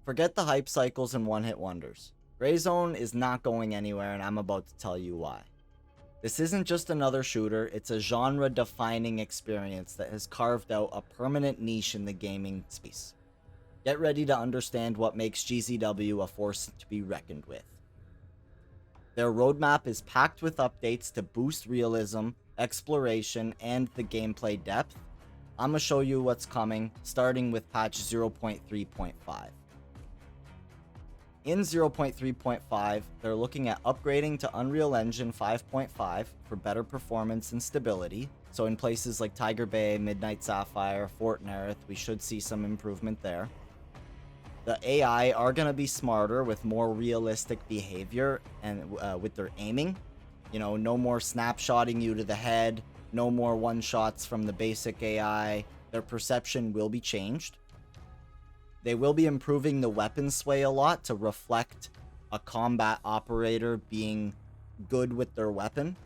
Forget the hype cycles and one-hit wonders. Grayzone is not going anywhere, and I'm about to tell you why. This isn't just another shooter, it's a genre-defining experience that has carved out a permanent niche in the gaming space. Get ready to understand what makes GZW a force to be reckoned with. Their roadmap is packed with updates to boost realism, exploration, and the gameplay depth. I'm going to show you what's coming, starting with patch 0.3.5. In 0.3.5, they're looking at upgrading to Unreal Engine 5.5 for better performance and stability. So in places like Tiger Bay, Midnight Sapphire, Fort Nerith, we should see some improvement there. The AI are going to be smarter with more realistic behavior and with their aiming. You know, no more snapshotting you to the head, no more one-shots from the basic AI. Their perception will be changed. They will be improving the weapon sway a lot to reflect a combat operator being good with their weapon.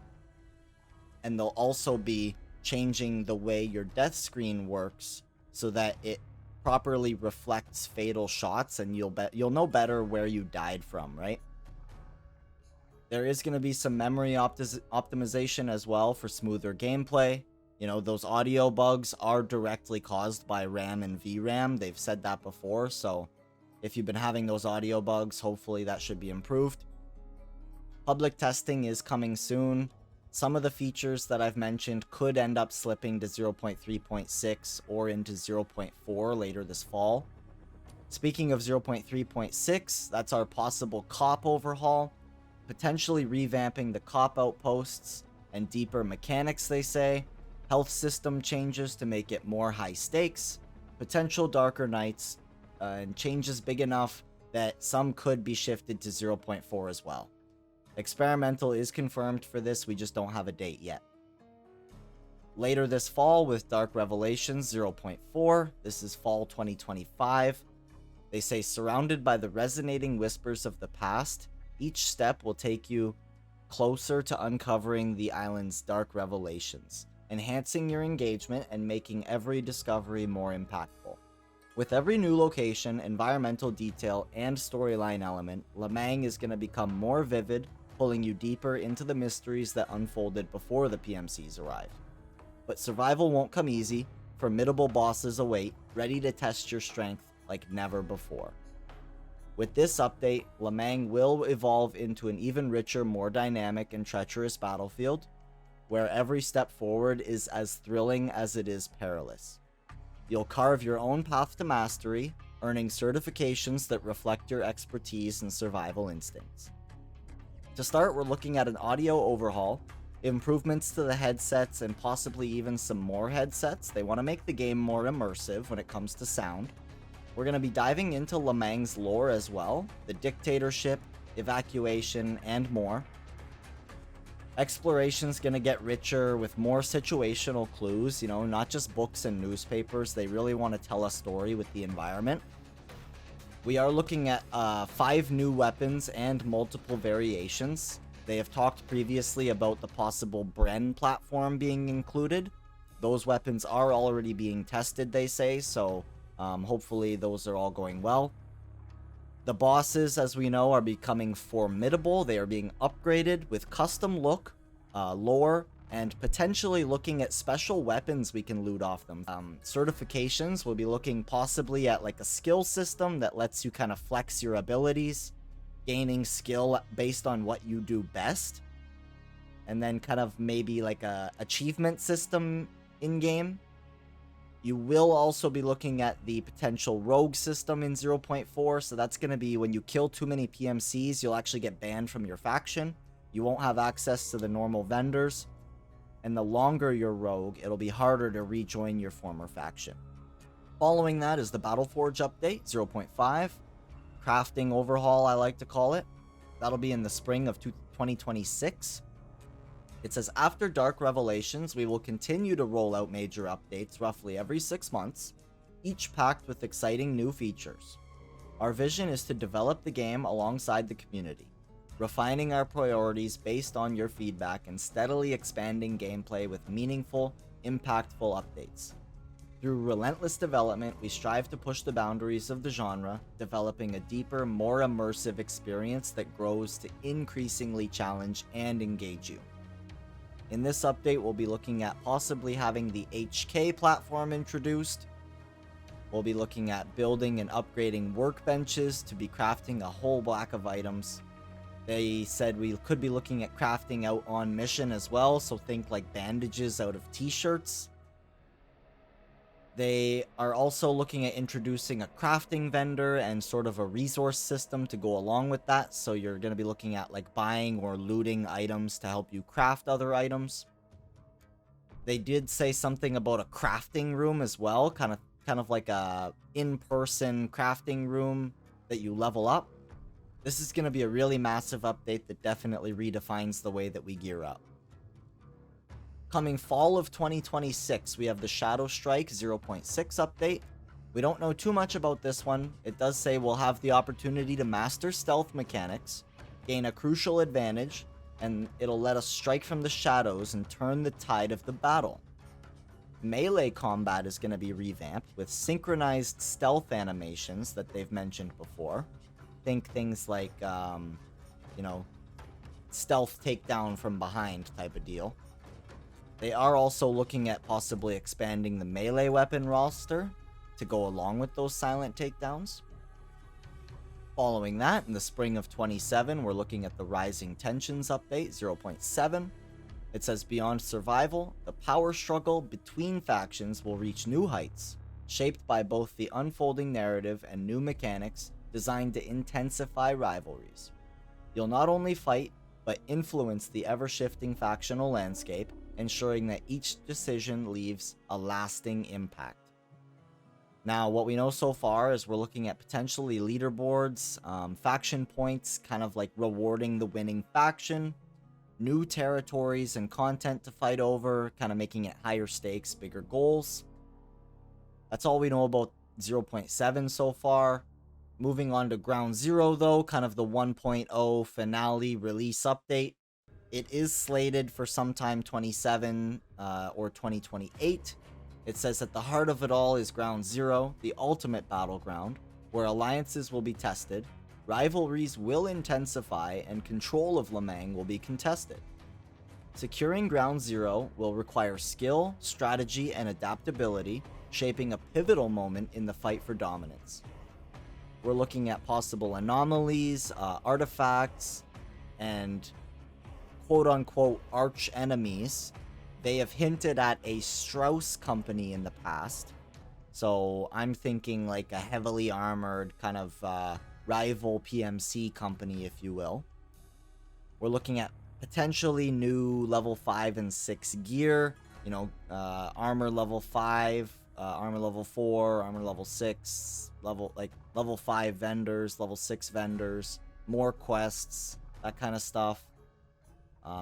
And they'll also be changing the way your death screen works so that it properly reflects fatal shots and you'll know better where you died from, right? There is going to be some memory optimization as well for smoother gameplay. You know, those audio bugs are directly caused by RAM and VRAM. They've said that before, so if you've been having those audio bugs, hopefully that should be improved. Public testing is coming soon. Some of the features that I've mentioned could end up slipping to 0.3.6 or into 0.4 later this fall. Speaking of 0.3.6, that's our possible cop overhaul, potentially revamping the cop outposts and deeper mechanics, they say. Health system changes to make it more high stakes, potential darker nights, and changes big enough that some could be shifted to 0.4 as well. Experimental is confirmed for this, we just don't have a date yet. Later this fall with Dark Revelations 0.4, this is fall 2025. They say surrounded by the resonating whispers of the past, each step will take you closer to uncovering the island's dark revelations, enhancing your engagement and making every discovery more impactful. With every new location, environmental detail, and storyline element, Lamang is going to become more vivid, pulling you deeper into the mysteries that unfolded before the PMCs arrived. But survival won't come easy. Formidable bosses await, ready to test your strength like never before. With this update, Lamang will evolve into an even richer, more dynamic and treacherous battlefield, where every step forward is as thrilling as it is perilous. You'll carve your own path to mastery, earning certifications that reflect your expertise and survival instincts. To start, we're looking at an audio overhaul, improvements to the headsets, and possibly even some more headsets. They want to make the game more immersive when it comes to sound. We're going to be diving into Lamang's lore as well, the dictatorship, evacuation, and more. Exploration's going to get richer with more situational clues, you know, not just books and newspapers. They really want to tell a story with the environment. We are looking at 5 new weapons and multiple variations. They have talked previously about the possible Bren platform being included. Those weapons are already being tested, they say, so hopefully those are all going well. The bosses, as we know, are becoming formidable. They are being upgraded with custom look, lore, and potentially looking at special weapons we can loot off them. Certifications, we'll be looking possibly at like a skill system that lets you kind of flex your abilities, gaining skill based on what you do best, and then kind of maybe like a achievement system in-game. You will also be looking at the potential rogue system in 0.4, so that's going to be when you kill too many PMCs, you'll actually get banned from your faction. You won't have access to the normal vendors, and the longer you're rogue, it'll be harder to rejoin your former faction. Following that is the Battleforge update, 0.5. Crafting overhaul, I like to call it. That'll be in the spring of 2026. It says, after Dark Revelations, we will continue to roll out major updates roughly every 6 months, each packed with exciting new features. Our vision is to develop the game alongside the community, refining our priorities based on your feedback and steadily expanding gameplay with meaningful, impactful updates. Through relentless development, we strive to push the boundaries of the genre, developing a deeper, more immersive experience that grows to increasingly challenge and engage you. In this update, we'll be looking at possibly having the HK platform introduced. We'll be looking at building and upgrading workbenches to be crafting a whole block of items. They said we could be looking at crafting out on mission as well, so think like bandages out of t-shirts. They are also looking at introducing a crafting vendor and sort of a resource system to go along with that. So you're going to be looking at like buying or looting items to help you craft other items. They did say something about a crafting room as well, kind of like a in-person crafting room that you level up. This is going to be a really massive update that definitely redefines the way that we gear up. Coming fall of 2026, we have the Shadow Strike 0.6 update. We don't know too much about this one. It does say we'll have the opportunity to master stealth mechanics, gain a crucial advantage, and it'll let us strike from the shadows and turn the tide of the battle. Melee combat is going to be revamped with synchronized stealth animations that they've mentioned before. Think things like, stealth takedown from behind type of deal. They are also looking at possibly expanding the melee weapon roster to go along with those silent takedowns. Following that, in the spring of 27, we're looking at the Rising Tensions update 0.7. It says beyond survival, the power struggle between factions will reach new heights, shaped by both the unfolding narrative and new mechanics designed to intensify rivalries. You'll not only fight, but influence the ever-shifting factional landscape, ensuring that each decision leaves a lasting impact. Now, what we know so far is we're looking at potentially leaderboards, faction points, kind of like rewarding the winning faction, new territories and content to fight over, kind of making it higher stakes, bigger goals. That's all we know about 0.7 so far. Moving on to Ground Zero, though, kind of the 1.0 finale release update. It is slated for sometime 27 or 2028. It says at the heart of it all is Ground Zero, the ultimate battleground, where alliances will be tested, rivalries will intensify, and control of Lamang will be contested. Securing Ground Zero will require skill, strategy, and adaptability, shaping a pivotal moment in the fight for dominance. We're looking at possible anomalies, artifacts, and quote-unquote arch enemies. They have hinted at a Strauss company in the past, so I'm thinking like a heavily armored kind of rival PMC company, if you will. We're looking at potentially new level 5 and 6 gear, armor level 5, armor level 4, armor level 6, level 5 vendors, level 6 vendors, more quests, that kind of stuff.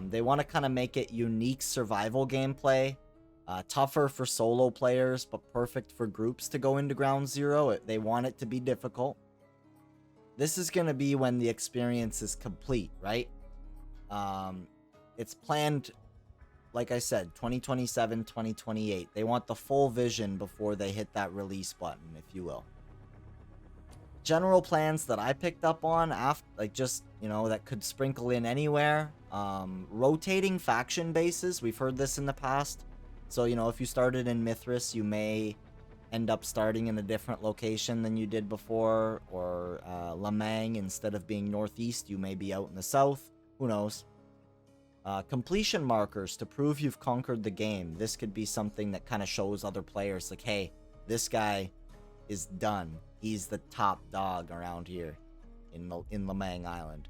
They want to kind of make it unique survival gameplay, tougher for solo players, but perfect for groups to go into Ground Zero. They want it to be difficult. This is going to be when the experience is complete, right? It's planned, like I said, 2027, 2028. They want the full vision before they hit that release button, if you will. General plans that I picked up on, that could sprinkle in anywhere. Rotating faction bases. We've heard this in the past. So, if you started in Mithras, you may end up starting in a different location than you did before. Or Lamang, instead of being northeast, you may be out in the south. Who knows? Completion markers to prove you've conquered the game. This could be something that kind of shows other players, like, hey, this guy is done. He's the top dog around here in Lamang Island.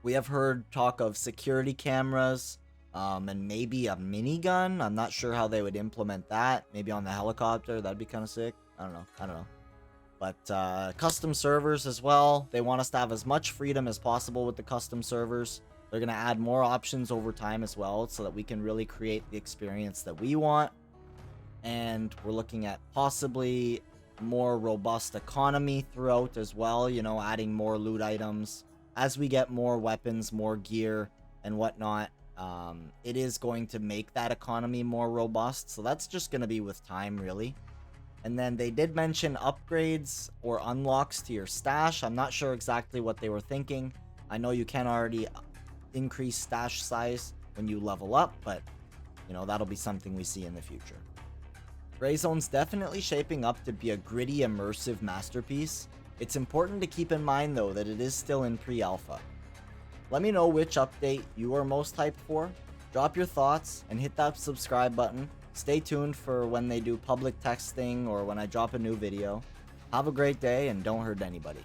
We have heard talk of security cameras, and maybe a minigun. I'm not sure how they would implement that. Maybe on the helicopter. That'd be kind of sick. I don't know. But custom servers as well. They want us to have as much freedom as possible with the custom servers. They're going to add more options over time as well, so that we can really create the experience that we want. And we're looking at possibly more robust economy throughout as well, adding more loot items as we get more weapons, more gear, and whatnot. it is going to make that economy more robust. So that's just going to be with time, really. And then they did mention upgrades or unlocks to your stash. I'm not sure exactly what they were thinking. I know you can already increase stash size when you level up, but you know, that'll be something we see in the future. Grayzone's definitely shaping up to be a gritty, immersive masterpiece. It's important to keep in mind though that it is still in pre-alpha. Let me know which update you are most hyped for. Drop your thoughts and hit that subscribe button. Stay tuned for when they do public texting or when I drop a new video. Have a great day and don't hurt anybody.